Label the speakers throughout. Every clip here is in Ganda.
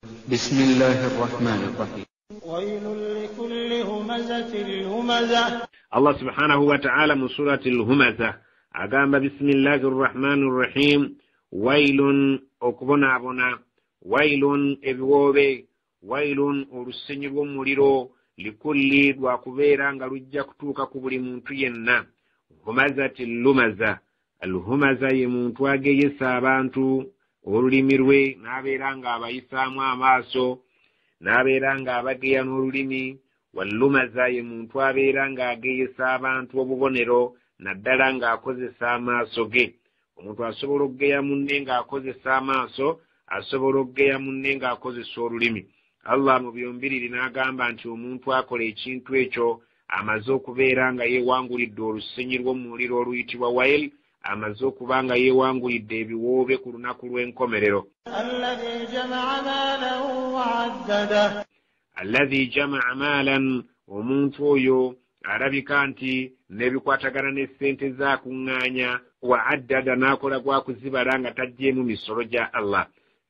Speaker 1: بسم الله الرحمن الرحيم.
Speaker 2: ويل لكل همزة لمزة.
Speaker 3: الله سبحانه وتعالى من سورة الهمزة أقام بسم الله الرحمن الرحيم. ويل أكبنا بنا ويل إبوبي ويل أرسني ومريرو لكل وكبيرا نغرجا كتوكا كبري منتينا. همزة اللمزة الهمزة يمنتوا جيسا بانتو olulimi lwe n'abeera ng'abayisaamu amaaso n'abeera ng'abageya n'olulimi. wallumaza ye muntu abeera ng'ageeyesa abantu obubonero naddala ng'akozesa amaaso ge. omuntu asobola okugeya munne ng'akozesa amaaso, asobola okugeya munne ng'akozesa olulimi. Allah mu byombiriri n'agamba nti omuntu akola ekintu ekyo amaze okubeera nga yeewangulidde olusenyi lw'omuliro oluyitibwa wail, amaze okuba nga yeewangulidde ebiwoobe ku lunaku lw'enkomerero. alladhi jamaa maalan, omuntu oyo alabika nti n'ebikwatagana n'essente z'akuŋŋaanya, wa addada n'akola gwakuzibala nga taggyeemu misolo gya Allah.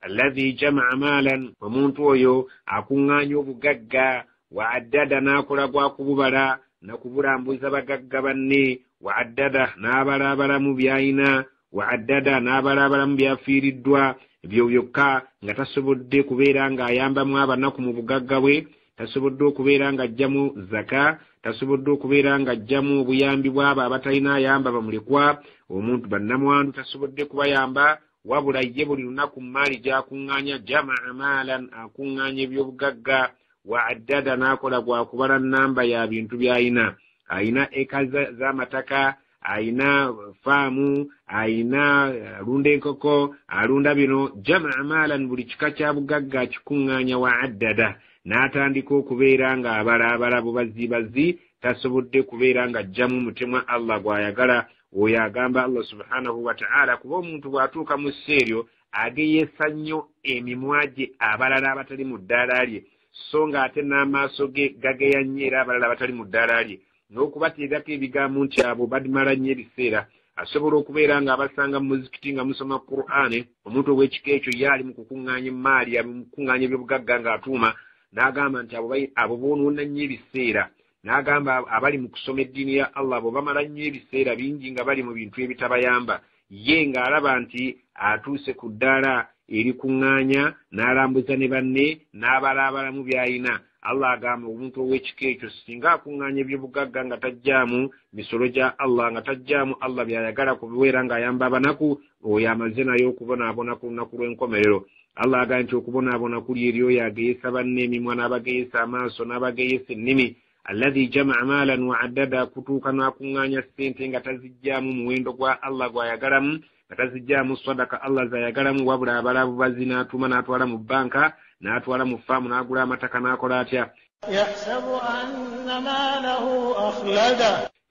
Speaker 3: alladhi jamaa maalan, omuntu oyo akuŋŋaanya obugagga, wa addada n'akola gwakububala nakubulambuza bagagga banne, wa addada n'abalaabalamu by'ayina, wa addada n'abalaabalamu byafiiriddwa. ebyo byokka nga tasobodde kubeera ng'ayambamu abanaku mu bugagga bwe, tasobodde okubeera ng'ajjamu zaka, tasobodde okubeera ng'ajjamu obuyambi bw'abo abatalina ayamba bamulekwa. omuntu bannamwandu tasobodde kubayamba, wabula ye buli lunaku mu maali gy'akuŋŋaanya jamaa maalan, akuŋŋaanya ebyobugagga. wa addada n'akola gwakubala nnamba ya bintu by'ayina. ayina eka z'amataka, ayina faamu, ayina alunda enkoko, alunda bino. jamaa maalan, buli kika kya bugagga akikuŋŋaanya. wa addada n'atandika okubeera ng'abalaabala bubazibazi, tasobodde kubeera ng'ajjamu mutemwa Allah gw'ayagala. oyo agamba Allah subhanahu wa ta'ala, kuba omuntu bw'atuuka mu sseeryo ageyeesa nnyo emimwa gye abalala abatali mu ddaala lye, so ng'ate n'amaaso ge gageya nnyo era abalala abatali mu ddaala lye, n'okubateekako ebigambo nti abo badimala nnyo ebiseera. asobola okubeera ng'abasanga mu muzikiti nga musoma Qur'ani. omuntu ow'ekika ekyo ye ali mu kukuŋŋaanya emaali, ali mu kukuŋŋaanya ebyobugagga ng'atuuma, n'agamba nti abo boonoona nnyo ebiseera. n'agamba abali mu kusoma eddiini ya Allah abo bamala nnyo ebiseera bingi nga bali mu bintu ebitabayamba. ye ng'alaba nti atuuse ku ddaala erikuŋŋaanya, n'alambuza ne banne, n'abalaabalamu by'ayina. Allah agamba omuntu ow'ekika ekyo singa akuŋŋaanya ebyobugagga nga tajjaamu misolo gya Allah, nga tajjaamu Allah by'ayagala kubiweera ng'ayamba abanaku, oyo amaze naye okubonaabona ku lunaku lw'enkomerero. Allah agamba nti okubonaabona kuli eri oyo ageeyesa banne emimwa, n'abageeyesa amaaso, n'abageeyesa ennimi. alladhi jamaa maalan wa addada, kutuuka n'akuŋŋaanya ssente nga tazijjaamu muwendo gwa Allah gw'ayagalamu, nga tazijjaamu sadaka Allah z'ayagalamu, wabula abalabubazi n'atuuma n'atwala mu bbanka, n'atwala mu faamu, n'agula amataka, n'akola atya?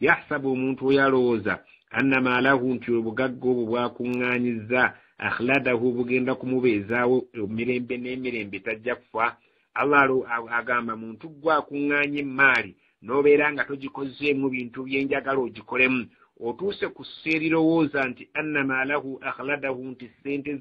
Speaker 3: yahsabu omuntu oyo alowooza anna maalahu, nti obugagga obwo bwakuŋŋaanyizza, akhladahu, bugenda kumubeezaawo emirembe n'emirembe, tajja kufa. Allah agamba muntu gwakuŋŋaanya emaali n'obeera nga togikozeemu bintu byenjagala ogikolemu, otuuse ku sseerirowooza nti anna maalahu akhladahu, nti ssente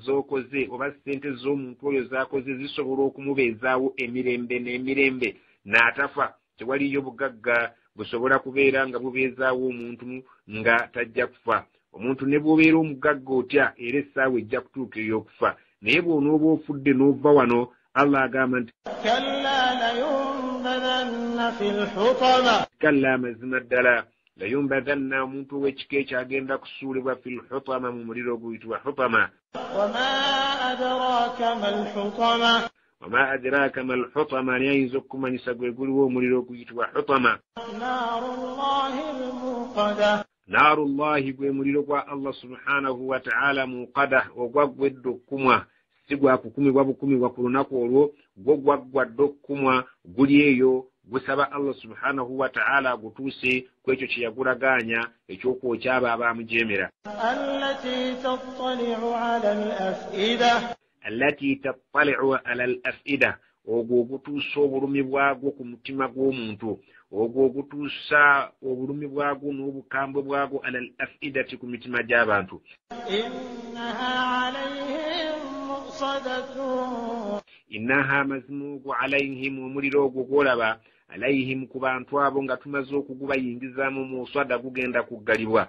Speaker 3: z'okoze oba ssente z'omuntu oyo z'akoze zisobola okumubeezaawo emirembe n'emirembe n'atafa. tewaliyo bugagga busobola kubeera nga bubeezaawo omuntu nga tajja kufa. omuntu ne bw'obeera omugagga otya era essaawa ejja kutuuka ey'okufa, naye bw'onooba ofudde n'ova wano, Allah agamba nti kalla, mazima ddala, layumbadanna, omuntu ow'ekika ekyo agenda kusuulibwa fil hutama, mu muliro oguyitibwa hutama. wama adraka mal hutama, ani ayinza okukumanyisa gwe guliwo omuliro oguyitibwa hutama? naarullahi, gwe muliro gwa Allah subhanahu wa ta'ala, muqada, ogwaggwedde okkumwa, si gwakukumibwa bukumibwa ku lunaku olwo, gwo gwaggwadde okkumwa, guli eyo, gusaba Allah subhanahu wa ta'ala gutuuse ku ekyo kye yagulagaanya ekyokwokya abo abaamujeemera. allati tattali'u ala al-af'ida, ogwo ogutuusa obulumi bwagwo ku mutima gw'omuntu, ogwo ogutuusa obulumi bwagwo n'obukambwe bwagwo ala al-af'idati, ku mitima innaha mazmugu alayhim omuliro ogwo gwolaba alayhim ku bantu abo nga tumaze okugubayingizaamu mu swada gugenda kuggalibwa.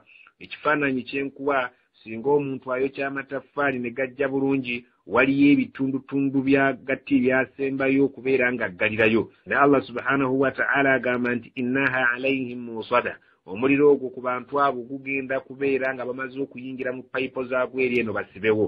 Speaker 3: Ekifaananyi kyenkuwa singa omuntu ayokya amataffaali ne gajja bulungi waliyo ebitundutundu bya gatti byasembayo okubeera nga ggalirayo. Ne Allah subhanahu wa ta'ala agamba nti innaha alayhim musada, omuliro ogwo ku bantu abo gugenda kubeera nga bamaze okuyingira mu payipo zaagwo eri eno basibewo.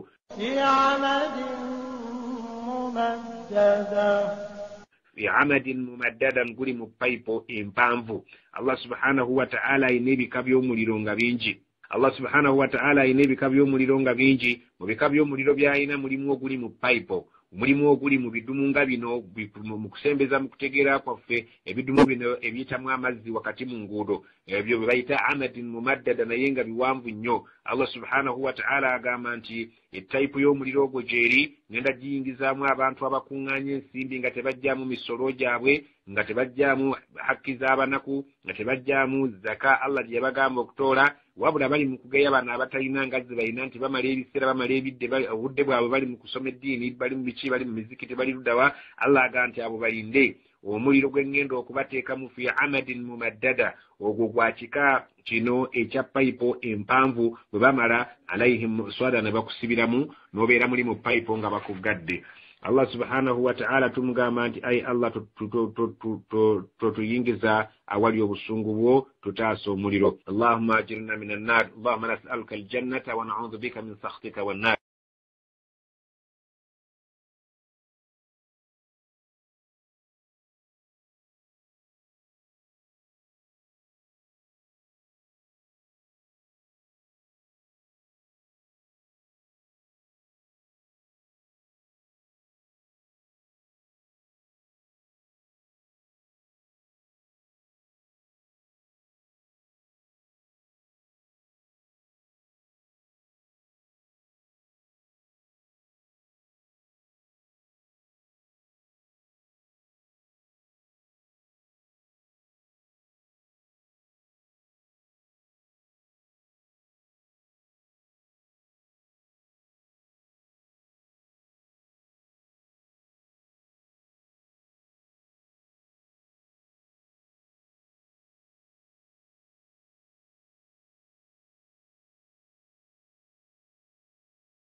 Speaker 3: fi amadin mumaddadan guli mu payipo empanvu. Allah subhanahu wa ta'ala ayina ebika by'omuliro nga bingi. Allah subhanahu wa ta'ala ayina ebika by'omuliro nga bingi. Mu bika by'omuliro by'ayina mulimu oguli mu payipo, mulimu oguli mu bidumu nga bino mu kusembeza mu kutegeera kwaffe ebidumu bino ebiyitamu amazzi wakati mu nguudo, ebyo bye bayita amadin mumaddada naye nga biwanvu nnyo. Allah subhanahu wa ta'ala agamba nti etayipu y'omuliro ogwo gyeri ngenda giyingizaamu abantu abakuŋŋaanya ensimbi nga tebajjaamu misolo gyabwe, nga tebajjaamu hakki z'abanaku, nga tebajjaamu zaka Allah gye yabagamba okutoola, wabula bali mu kugeya bano abatalina ngazzi balina nti bamala ebiseera bamala obudde bwabwe bali mu kusoma eddiini, bali mu biki, bali mu mizikiti, bali luddawa. Allah agamba nti abo balinde omuliro gw'engenda okubateekamu fi amadin mumaddada, ogwo gwa kika kino ekya payipo empanvu, bwe bamala alayhim swada ne bakusibiramu n'obeera muli mu payipo nga bakuggadde. Allah subhanahu wa ta'ala tumugamba nti ayi Allah tuyingiza awali obusungu bwo, tutaasa omuliro. Allahumma ajirna minan nar, Allahumma nas'aluka aljannata wa na'udhu bika min sakhtika wan nar.